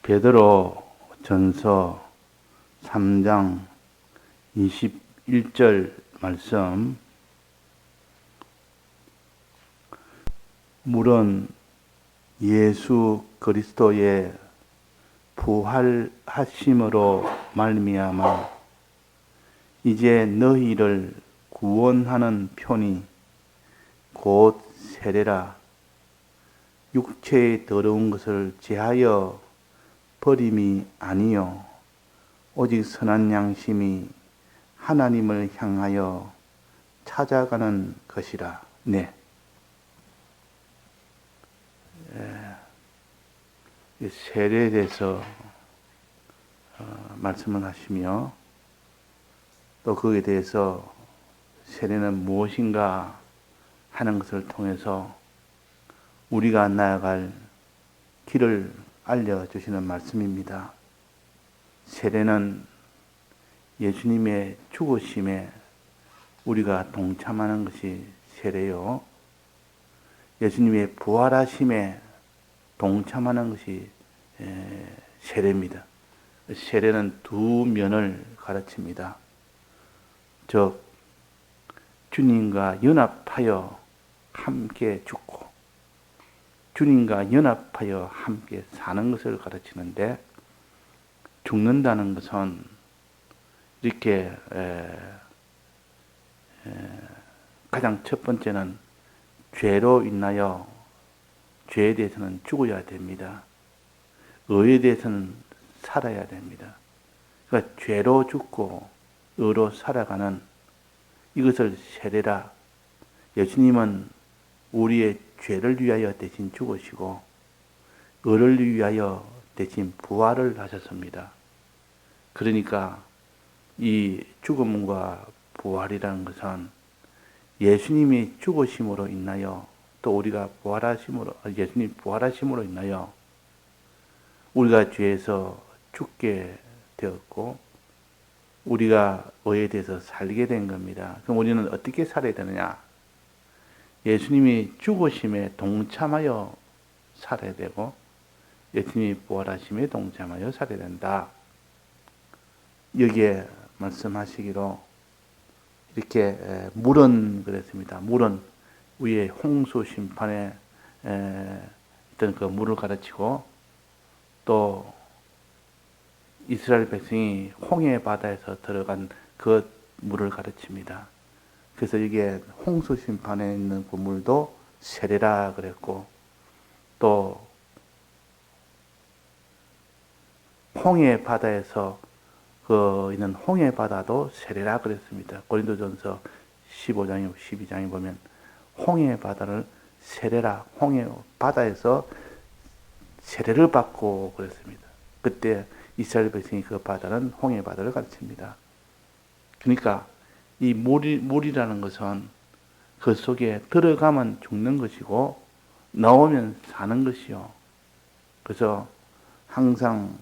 베드로 전서 3장 21절 말씀. 물은 예수 그리스도의 부활하심으로 말미암아 이제 너희를 구원하는 편이 곧 세례라. 육체의 더러운 것을 제하여 버림이 아니요 오직 선한 양심이 하나님을 향하여 찾아가는 것이라. 네. 세례에 대해서 말씀을 하시며, 또 거기에 대해서 세례는 무엇인가 하는 것을 통해서 우리가 나아갈 길을 알려주시는 말씀입니다. 세례는 예수님의 죽으심에 우리가 동참하는 것이 세례요, 예수님의 부활하심에 동참하는 것이 세례입니다. 세례는 두 면을 가르칩니다. 즉, 주님과 연합하여 함께 죽고 주님과 연합하여 함께 사는 것을 가르치는데, 죽는다는 것은 이렇게 가장 첫 번째는 죄로 인하여 죄에 대해서는 죽어야 됩니다. 의에 대해서는 살아야 됩니다. 그러니까 죄로 죽고 의로 살아가는 이것을 세례라. 예수님은 우리의 죄를 위하여 대신 죽으시고 의를 위하여 대신 부활을 하셨습니다. 그러니까 이 죽음과 부활이라는 것은 예수님이 죽으심으로 인하여, 또 우리가 예수님이 부활하심으로 인하여 우리가 죄에서 죽게 되었고 우리가 의에 대해서 살게 된 겁니다. 그럼 우리는 어떻게 살아야 되느냐? 예수님이 죽으심에 동참하여 살아야 되고 예수님이 부활하심에 동참하여 살아야 된다. 여기에 말씀하시기로 이렇게 물은 그랬습니다. 물은 위에 홍수 심판에 어떤 그 물을 가르치고, 또 이스라엘 백성이 홍해 바다에서 들어간 그 물을 가르칩니다. 그래서 이게 홍수 심판에 있는 그 물도 세례라 그랬고, 또 홍해 바다에서 있는 홍해 바다도 세례라 그랬습니다. 고린도전서 15장, 12장에 보면 홍해 바다를 세례라, 홍해 바다에서 세례를 받고 그랬습니다. 그때 이스라엘 백성이 그 바다는 홍해 바다를 가르칩니다. 그러니까 이 물이라는 것은 그 속에 들어가면 죽는 것이고 나오면 사는 것이요. 그래서 항상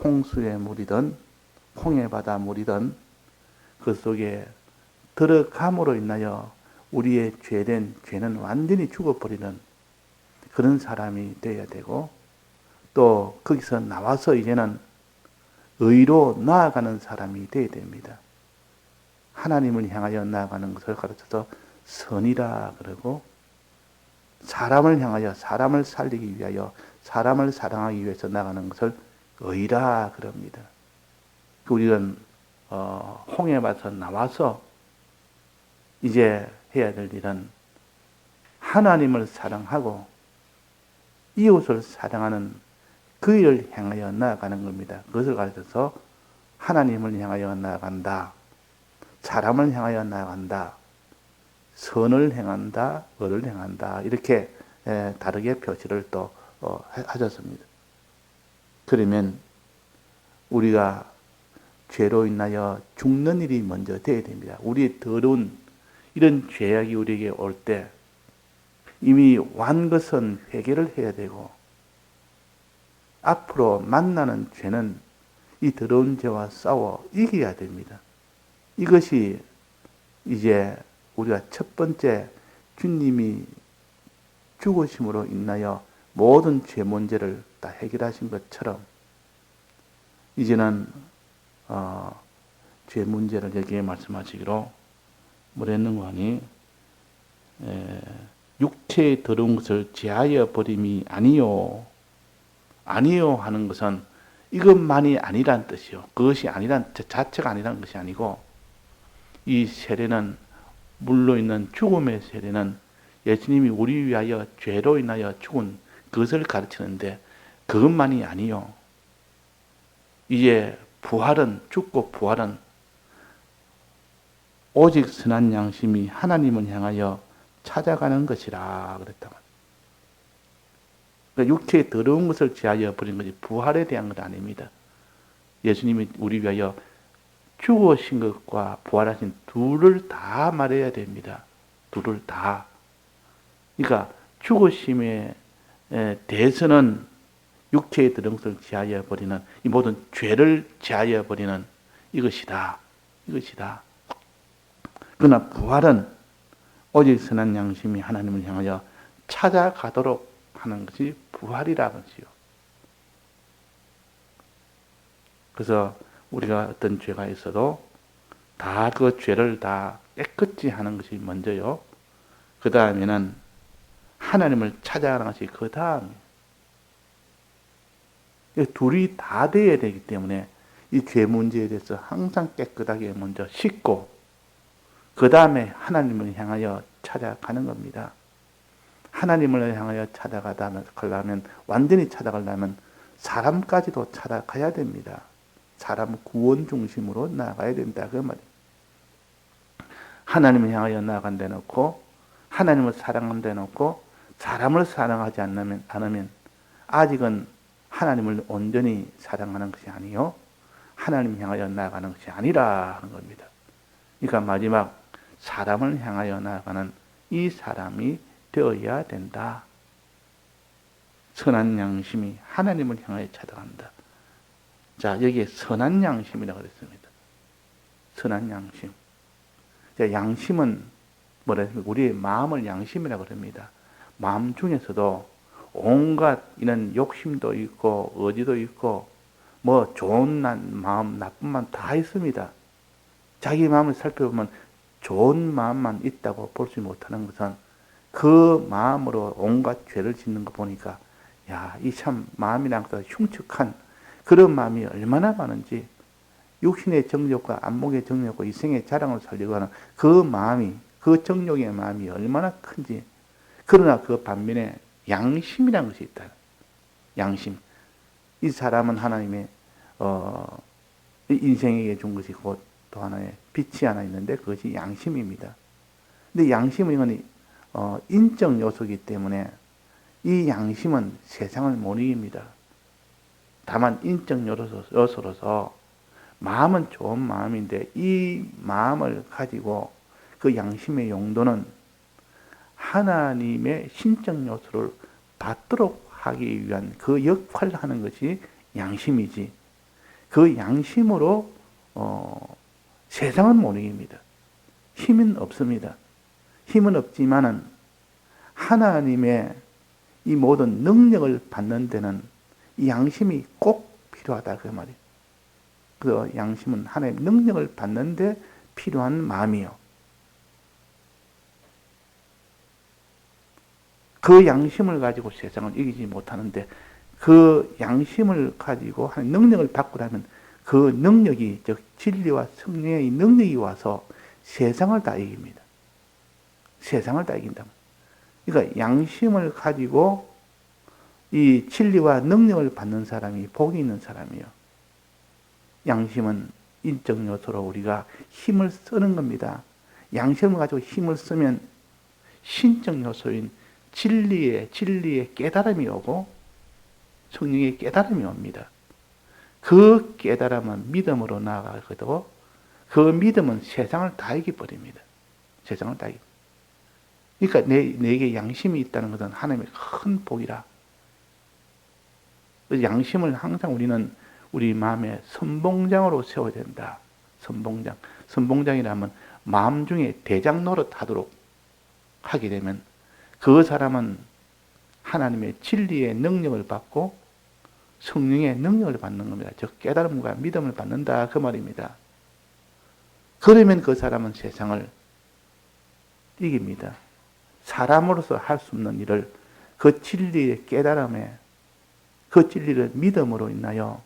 홍수의 물이든 홍해 바다 물이든 그 속에 들어감으로 인하여 우리의 죄는 완전히 죽어버리는 그런 사람이 되어야 되고, 또 거기서 나와서 이제는 의로 나아가는 사람이 되어야 됩니다. 하나님을 향하여 나아가는 것을 가르쳐서 선이라 그러고, 사람을 향하여 사람을 살리기 위하여 사람을 사랑하기 위해서 나가는 것을 의라 그럽니다. 우리는 홍해에서 나와서 이제 해야 될 일은 하나님을 사랑하고 이웃을 사랑하는 그 일을 향하여 나아가는 겁니다. 그것을 가르쳐서 하나님을 향하여 나아간다, 사람을 향하여 나아간다, 선을 행한다, 의를 행한다, 이렇게 다르게 표시를 또 하셨습니다. 그러면 우리가 죄로 인하여 죽는 일이 먼저 되어야 됩니다. 우리의 더러운 이런 죄악이 우리에게 올 때 이미 완 것은 회개를 해야 되고, 앞으로 만나는 죄는 이 더러운 죄와 싸워 이겨야 됩니다. 이것이 이제 우리가 첫 번째 주님이 죽으심으로 인하여 모든 죄 문제를 다 해결하신 것처럼 이제는 죄 문제를 여기에 말씀하시기로 뭐랬는가 하니 육체의 더러운 것을 제하여 버림이 아니요. 아니요 하는 것은 이것만이 아니란 뜻이요. 그것이 아니란 자체가 아니란 것이 아니고 이 세례는 물로 있는 죽음의 세례는 예수님이 우리 위하여 죄로 인하여 죽은 그것을 가르치는데 그것만이 아니요. 이제 부활은 죽고 부활은 오직 선한 양심이 하나님을 향하여 찾아가는 것이라 그랬다. 그러니까 육체의 더러운 것을 제하여 버린 것이 부활에 대한 것 아닙니다. 예수님이 우리 위하여 죽으신 것과 부활하신 둘을 다 말해야 됩니다. 둘을 다. 그러니까 죽으심에 대해서는 육체의 더러운 것을 제하여 버리는 이 모든 죄를 제하여 버리는 이것이다. 이것이다. 그러나 부활은 오직 선한 양심이 하나님을 향하여 찾아가도록 하는 것이 부활이라는 것이요. 그래서 우리가 어떤 죄가 있어도 다 그 죄를 다 깨끗이 하는 것이 먼저요. 그 다음에는 하나님을 찾아가는 것이 그 다음이에요. 둘이 다 돼야 되기 때문에 이 죄 문제에 대해서 항상 깨끗하게 먼저 씻고 그 다음에 하나님을 향하여 찾아가는 겁니다. 하나님을 향하여 찾아가려면 완전히 찾아가려면 사람까지도 찾아가야 됩니다. 사람 구원 중심으로 나아가야 된다 그 말이에요. 하나님을 향하여 나아간다 놓고 하나님을 사랑한다 놓고 사람을 사랑하지 않으면 아직은 하나님을 온전히 사랑하는 것이 아니요 하나님을 향하여 나아가는 것이 아니라 하는 겁니다. 그러니까 마지막 사람을 향하여 나아가는 이 사람이 되어야 된다. 선한 양심이 하나님을 향하여 찾아간다. 자, 여기에 선한 양심이라고 그랬습니다. 선한 양심. 자, 양심은 뭐라 했습니까? 우리의 마음을 양심이라고 그럽니다. 마음 중에서도 온갖 이런 욕심도 있고 의지도 있고 뭐 좋은 마음, 나쁜 마음 다 있습니다. 자기 마음을 살펴보면 좋은 마음만 있다고 볼지 못하는 것은 그 마음으로 온갖 죄를 짓는 거 보니까 야, 이 참 마음이란 것보다 흉측한 그런 마음이 얼마나 많은지 육신의 정욕과 안목의 정욕과 이생의 자랑을 살려고 하는 그 마음이 그 정욕의 마음이 얼마나 큰지 그러나 그 반면에 양심이라는 것이 있다. 양심. 이 사람은 하나님의 인생에게 준 것이 곧 또 하나의 빛이 하나 있는데 그것이 양심입니다. 근데 양심은 이건 인적 요소이기 때문에 이 양심은 세상을 못 이깁니다. 다만 인적 요소로서 마음은 좋은 마음인데 이 마음을 가지고 그 양심의 용도는 하나님의 신적 요소를 받도록 하기 위한 그 역할을 하는 것이 양심이지 그 양심으로 세상은 못 이깁니다. 힘은 없습니다. 힘은 없지만은 하나님의 이 모든 능력을 받는 데는 이 양심이 꼭 필요하다 그 말이에요. 그 양심은 하나님의 능력을 받는 데 필요한 마음이요. 그 양심을 가지고 세상을 이기지 못하는데 그 양심을 가지고 하나님의 능력을 받고 나면 그 능력이 즉 진리와 성령의 능력이 와서 세상을 다 이깁니다. 세상을 다 이긴다. 그러니까 양심을 가지고 이 진리와 능력을 받는 사람이 복이 있는 사람이요. 양심은 인적 요소로 우리가 힘을 쓰는 겁니다. 양심을 가지고 힘을 쓰면 신적 요소인 진리의 깨달음이 오고 성령의 깨달음이 옵니다. 그 깨달음은 믿음으로 나아가거든 그 믿음은 세상을 다 이겨버립니다. 세상을 다 이겨. 그러니까 내게 양심이 있다는 것은 하나님의 큰 복이라. 양심을 항상 우리는 우리 마음의 선봉장으로 세워야 된다. 선봉장. 선봉장이라면 마음 중에 대장 노릇 하도록 하게 되면 그 사람은 하나님의 진리의 능력을 받고 성령의 능력을 받는 겁니다. 즉 깨달음과 믿음을 받는다 그 말입니다. 그러면 그 사람은 세상을 이깁니다. 사람으로서 할 수 없는 일을 그 진리의 깨달음에 그 진리를 믿음으로 인하여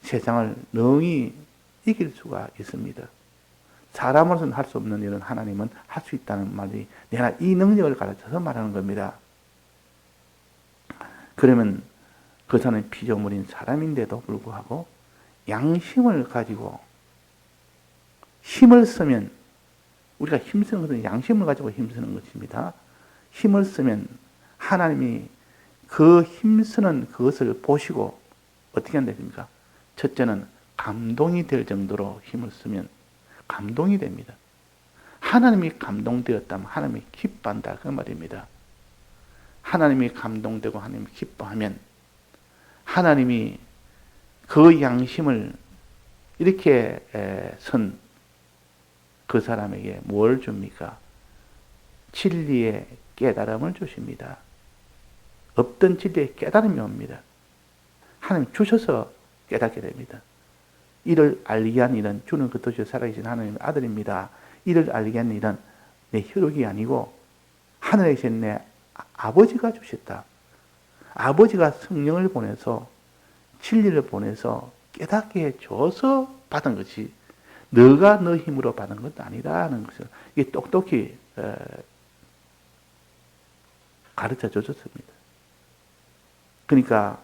세상을 능히 이길 수가 있습니다. 사람으로서는 할 수 없는 일은 하나님은 할 수 있다는 말이 내가 이 능력을 가르쳐서 말하는 겁니다. 그러면 그 사람은 피조물인 사람인데도 불구하고 양심을 가지고 힘을 쓰면, 우리가 힘쓰는 것은 양심을 가지고 힘쓰는 것입니다. 힘을 쓰면 하나님이 그 힘쓰는 그것을 보시고 어떻게 한다 됩니까? 첫째는 감동이 될 정도로 힘을 쓰면 감동이 됩니다. 하나님이 감동되었다면 하나님이 기뻐한다 그 말입니다. 하나님이 감동되고 하나님이 기뻐하면 하나님이 그 양심을 이렇게 선 그 사람에게 뭘 줍니까? 진리의 깨달음을 주십니다. 없던 진리의 깨달음이 옵니다. 하나님 주셔서 깨닫게 됩니다. 이를 알게 한 일은 주는 그 도시에 살아계신 하나님의 아들입니다. 이를 알게 한 일은 내 혈육이 아니고 하늘에 계신 내 아버지가 주셨다. 아버지가 성령을 보내서 진리를 보내서 깨닫게 해줘서 받은 것이 너가 너 힘으로 받은 것도 아니다는 것을 이게 똑똑히 가르쳐 줬습니다. 그러니까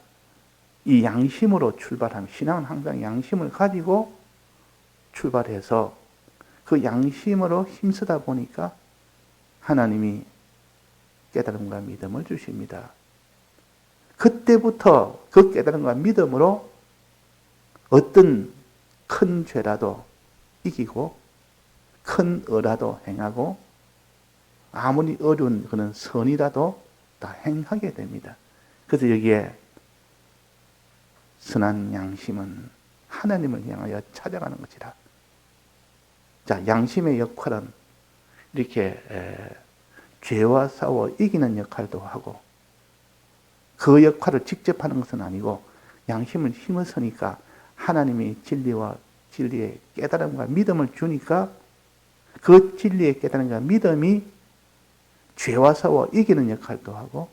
이 양심으로 출발하면 신앙은 항상 양심을 가지고 출발해서 그 양심으로 힘쓰다 보니까 하나님이 깨달음과 믿음을 주십니다. 그때부터 그 깨달음과 믿음으로 어떤 큰 죄라도 이기고 큰 의라도 행하고 아무리 어려운 그런 선이라도 다 행하게 됩니다. 그래서 여기에 선한 양심은 하나님을 향하여 찾아가는 것이라. 자, 양심의 역할은 이렇게 죄와 싸워 이기는 역할도 하고 그 역할을 직접 하는 것은 아니고 양심을 힘을 쓰니까 하나님이 진리의 깨달음과 믿음을 주니까 그 진리의 깨달음과 믿음이 죄와 싸워 이기는 역할도 하고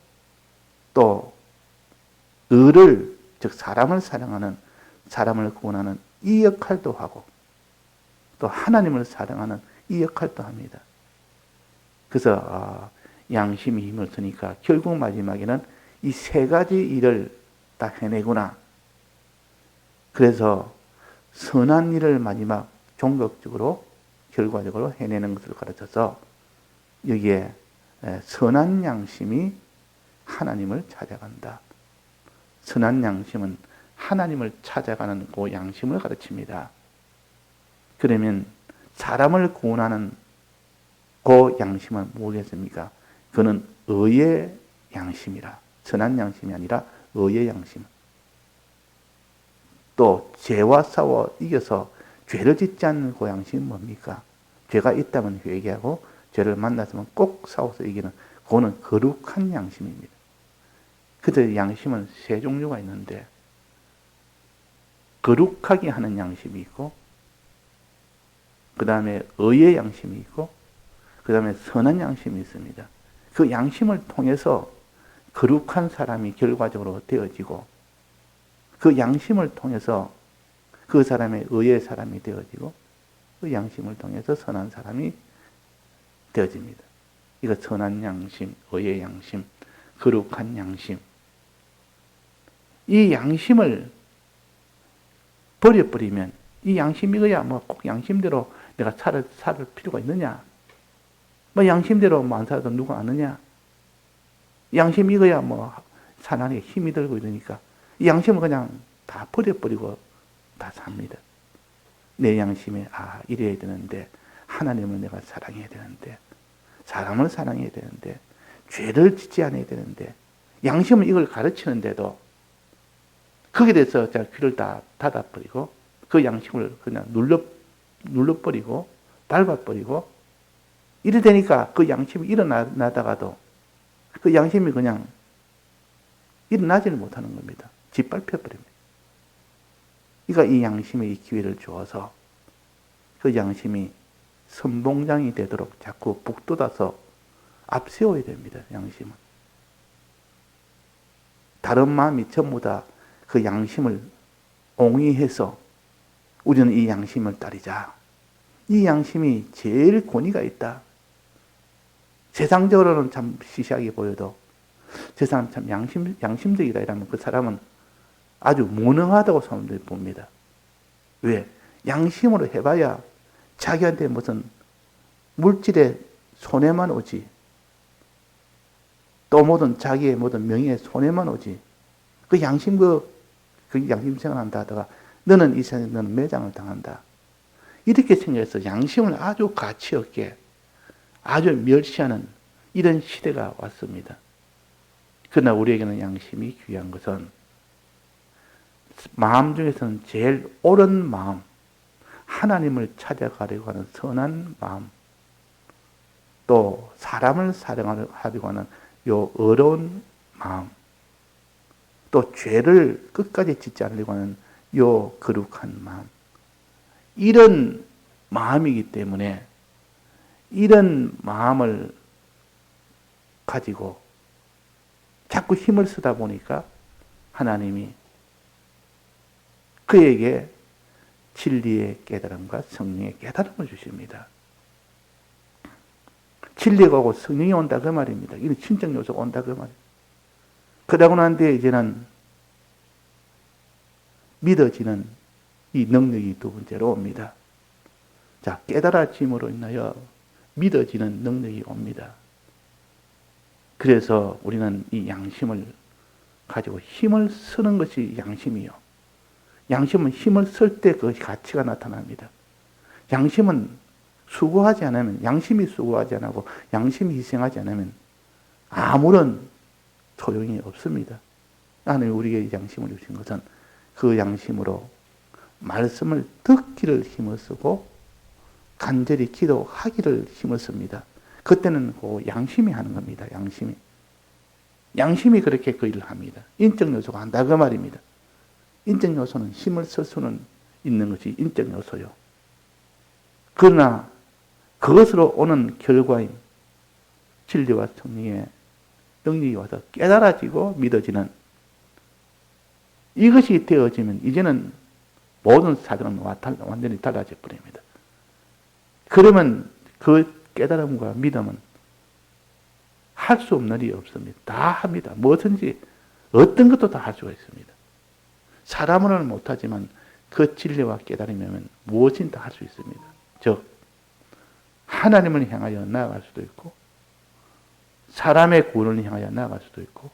또 의를 즉 사람을 사랑하는 사람을 구원하는 이 역할도 하고 또 하나님을 사랑하는 이 역할도 합니다. 그래서 양심이 힘을 쓰니까 결국 마지막에는 이 세 가지 일을 다 해내구나. 그래서 선한 일을 마지막 종격적으로 결과적으로 해내는 것을 가르쳐서 여기에 선한 양심이 하나님을 찾아간다. 선한 양심은 하나님을 찾아가는 그 양심을 가르칩니다. 그러면 사람을 구원하는 그 양심은 뭐겠습니까? 그는 의의 양심이라. 선한 양심이 아니라 의의 양심. 또 죄와 싸워 이겨서 죄를 짓지 않는 그 양심은 뭡니까? 죄가 있다면 회개하고 죄를 만났으면 꼭 싸워서 이기는 그거는 거룩한 양심입니다. 그래서 양심은 세 종류가 있는데 거룩하게 하는 양심이 있고 그 다음에 의의 양심이 있고 그 다음에 선한 양심이 있습니다. 그 양심을 통해서 거룩한 사람이 결과적으로 되어지고 그 양심을 통해서 그 사람의 의의 사람이 되어지고 그 양심을 통해서 선한 사람이 되어집니다. 이거 선한 양심, 의의 양심, 거룩한 양심. 이 양심을 버려버리면 이 양심 이거야 뭐 꼭 양심대로 내가 살 필요가 있느냐? 뭐 양심대로 뭐 안 살아도 누가 아느냐? 양심 이거야 뭐 사나이에 힘이 들고 이러니까 이 양심을 그냥 다 버려버리고 다 삽니다. 내 양심에 이래야 되는데 하나님을 내가 사랑해야 되는데 사람을 사랑해야 되는데 죄를 짓지 않아야 되는데 양심은 이걸 가르치는데도 거기에 대해서 제가 귀를 다 닫아버리고 그 양심을 그냥 눌러버리고 밟아버리고 이래 되니까 그 양심이 일어나다가도 그 양심이 그냥 일어나지를 못하는 겁니다. 짓밟혀버립니다. 그러니까 이 양심에 이 기회를 주어서 그 양심이 선봉장이 되도록 자꾸 북돋아서 앞세워야 됩니다. 양심은. 다른 마음이 전부 다 그 양심을 옹이해서 우리는 이 양심을 따르자. 이 양심이 제일 권위가 있다. 세상적으로는 참 시시하게 보여도 저 사람 참 양심적이다 이러면 그 사람은 아주 무능하다고 사람들이 봅니다. 왜? 양심으로 해봐야 자기한테 무슨 물질의 손해만 오지. 또 모든 자기의 모든 명예의 손해만 오지. 그 양심 양심 생활한다 하다가 너는 이 세상에 너는 매장을 당한다. 이렇게 생겨서 양심을 아주 가치 없게 아주 멸시하는 이런 시대가 왔습니다. 그러나 우리에게는 양심이 귀한 것은 마음 중에서는 제일 옳은 마음, 하나님을 찾아가려고 하는 선한 마음, 또 사람을 사랑하려고 하는 요 어려운 마음, 또 죄를 끝까지 짓지 않으려고 하는 요 거룩한 마음, 이런 마음이기 때문에 이런 마음을 가지고 자꾸 힘을 쓰다 보니까 하나님이 그에게 진리의 깨달음과 성령의 깨달음을 주십니다. 진리가 오고 성령이 온다 그 말입니다. 이런 신적 요소가 온다 그 말입니다. 그러고 난 뒤에 이제는 믿어지는 이 능력이 두 번째로 옵니다. 자, 깨달아짐으로 인하여 믿어지는 능력이 옵니다. 그래서 우리는 이 양심을 가지고 힘을 쓰는 것이 양심이요. 양심은 힘을 쓸 때 그 가치가 나타납니다. 양심은 수고하지 않으면, 양심이 수고하지 않고 양심이 희생하지 않으면 아무런 소용이 없습니다. 하나님이 우리에게 양심을 주신 것은 그 양심으로 말씀을 듣기를 힘을 쓰고 간절히 기도하기를 힘을 씁니다. 그때는 그 양심이 하는 겁니다. 양심이 그렇게 그 일을 합니다. 인적 요소가 한다 그 말입니다. 인적 요소는 힘을 쓸 수는 있는 것이 인적 요소요. 그러나 그것으로 오는 결과인 진리와 성령의 능력이 와서 깨달아지고 믿어지는 이것이 되어지면 이제는 모든 사정은 완전히 달라져 버립니다. 그러면 그 깨달음과 믿음은 할 수 없는 일이 없습니다. 다 합니다. 무엇인지 어떤 것도 다 할 수가 있습니다. 사람으로는 못하지만 그 진리와 깨달음이면 무엇이든 다 할 수 있습니다. 즉 하나님을 향하여 나아갈 수도 있고 사람의 구원을 향하여 나아갈 수도 있고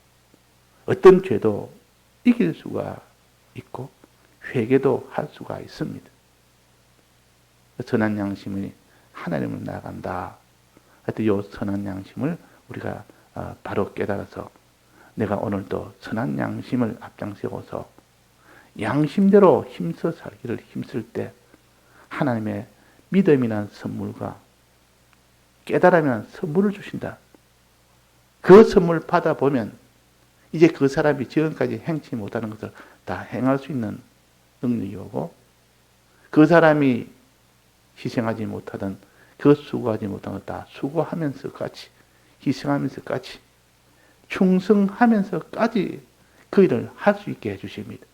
어떤 죄도 이길 수가 있고 회개도 할 수가 있습니다. 선한 양심이 하나님을 나아간다. 하여튼 이 선한 양심을 우리가 바로 깨달아서 내가 오늘도 선한 양심을 앞장세워서 양심대로 힘써 살기를 힘쓸 때 하나님의 믿음이라는 선물과 깨달음이라는 선물을 주신다. 그 선물을 받아보면 이제 그 사람이 지금까지 행치 못하는 것을 다 행할 수 있는 능력이 오고 그 사람이 희생하지 못하던 그 수고하지 못한 것 다 수고하면서까지 희생하면서까지 충성하면서까지 그 일을 할 수 있게 해주십니다.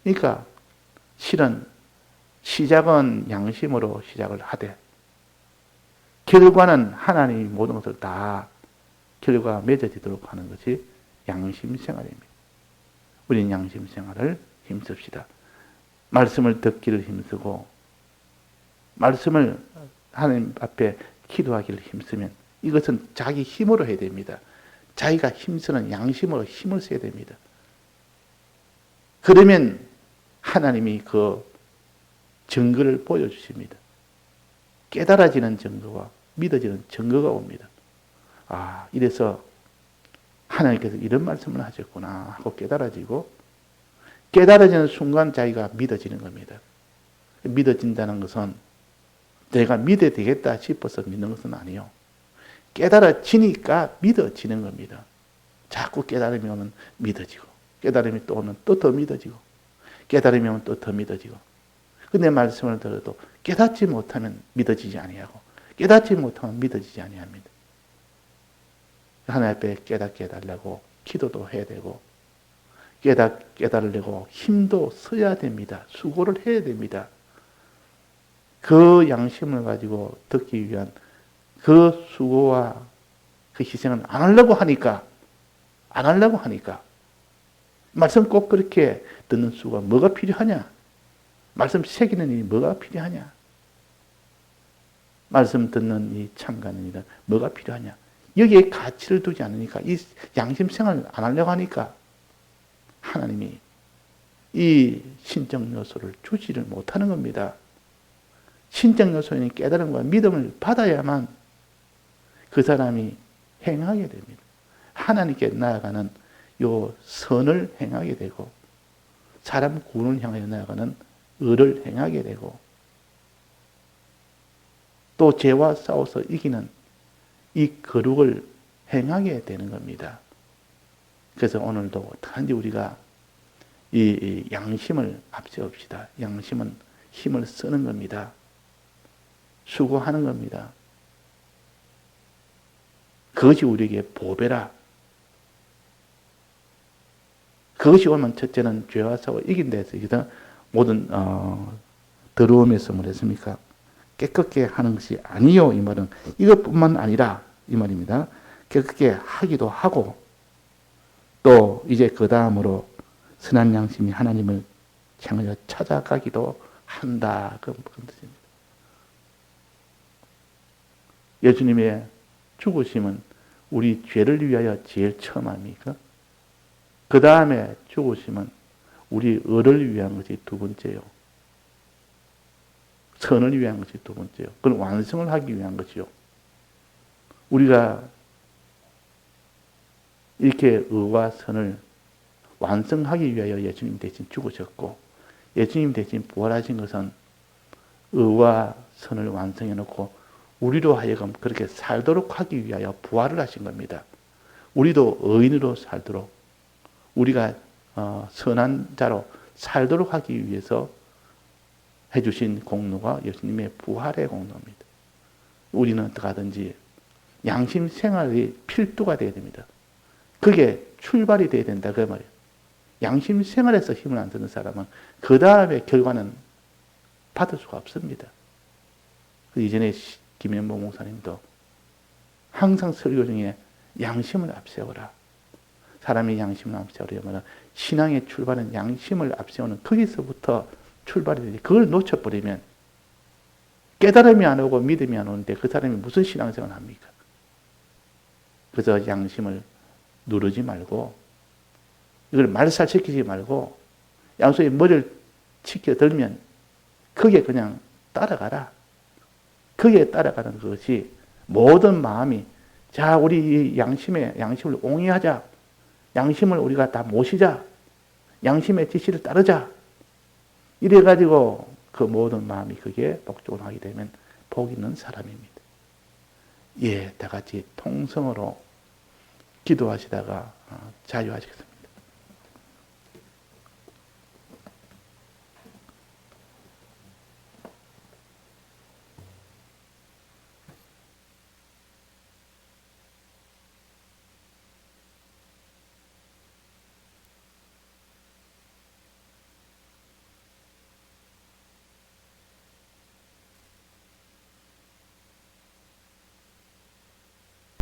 그러니까 실은 시작은 양심으로 시작을 하되 결과는 하나님이 모든 것을 다 결과가 맺어지도록 하는 것이 양심 생활입니다. 우리는 양심 생활을 힘씁시다. 말씀을 듣기를 힘쓰고 말씀을 하나님 앞에 기도하기를 힘쓰면 이것은 자기 힘으로 해야 됩니다. 자기가 힘쓰는 양심으로 힘을 써야 됩니다. 그러면 하나님이 그 증거를 보여주십니다. 깨달아지는 증거와 믿어지는 증거가 옵니다. 아, 이래서 하나님께서 이런 말씀을 하셨구나 하고 깨달아지고 깨달아지는 순간 자기가 믿어지는 겁니다. 믿어진다는 것은 내가 믿어야 되겠다 싶어서 믿는 것은 아니요. 깨달아지니까 믿어지는 겁니다. 자꾸 깨달음이 오면 믿어지고 깨달음이 또 오면 또 더 믿어지고, 깨달음이 오면 또 더 믿어지고. 근데 말씀을 들어도 깨닫지 못하면 믿어지지 아니하고, 깨닫지 못하면 믿어지지 아니합니다. 하나님 앞에 깨닫게 해달라고 기도도 해야 되고, 깨달으려고 힘도 써야 됩니다. 수고를 해야 됩니다. 그 양심을 가지고 듣기 위한 그 수고와 그 희생은 안 하려고 하니까, 말씀 꼭 그렇게 듣는 수가 뭐가 필요하냐? 말씀 새기는 일이 뭐가 필요하냐? 말씀 듣는 이 참가하는 일은 뭐가 필요하냐? 여기에 가치를 두지 않으니까, 이 양심 생활을 안 하려고 하니까 하나님이 이 신적 요소를 주지를 못하는 겁니다. 신적 요소인 깨달음과 믿음을 받아야만 그 사람이 행하게 됩니다. 하나님께 나아가는 요 선을 행하게 되고, 사람 구원을 향하여 나아가는 의를 행하게 되고, 또 죄와 싸워서 이기는 이 거룩을 행하게 되는 겁니다. 그래서 오늘도 어떡한지 우리가 이 양심을 앞세웁시다. 양심은 힘을 쓰는 겁니다. 수고하는 겁니다. 그것이 우리에게 보배라. 그것이 오면 첫째는 죄와 싸워 이긴다 해서 모든 더러움에서 뭐랬습니까? 깨끗게 하는 것이 아니요. 이 말은 이것뿐만 아니라 이 말입니다. 깨끗게 하기도 하고, 또 이제 그 다음으로 선한 양심이 하나님을 향하여 찾아가기도 한다. 그런 뜻입니다. 예수님의 죽으심은 우리 죄를 위하여 제일 처음 아닙니까? 그 다음에 죽으심은 우리 의를 위한 것이 두 번째요. 선을 위한 것이 두 번째요. 그건 완성을 하기 위한 것이요. 우리가 이렇게 의와 선을 완성하기 위하여 예수님 대신 죽으셨고, 예수님 대신 부활하신 것은 의와 선을 완성해 놓고 우리로 하여금 그렇게 살도록 하기 위하여 부활을 하신 겁니다. 우리도 의인으로 살도록, 우리가 선한 자로 살도록 하기 위해서 해주신 공로가 예수님의 부활의 공로입니다. 우리는 어떻게 하든지 양심 생활이 필두가 되어야 됩니다. 그게 출발이 되어야 된다 그 말이에요. 양심 생활에서 힘을 안 쓰는 사람은 그 다음에 결과는 받을 수가 없습니다. 이전에 김현보 목사님도 항상 설교 중에 양심을 앞세워라. 사람이 양심을 앞세우려면 신앙의 출발은 양심을 앞세우는 거기서부터 출발이 되지. 그걸 놓쳐버리면 깨달음이 안 오고 믿음이 안 오는데 그 사람이 무슨 신앙생활을 합니까? 그래서 양심을 누르지 말고, 이걸 말살시키지 말고, 양손에 머리를 치켜들면 그게 그냥 따라가라. 그게 따라가는 것이 모든 마음이, 자, 우리 이 양심을 옹이하자. 양심을 우리가 다 모시자. 양심의 지시를 따르자. 이래가지고 그 모든 마음이 그게 복종을 하게 되면 복 있는 사람입니다. 예, 다 같이 통성으로 기도하시다가 자유하시겠습니다.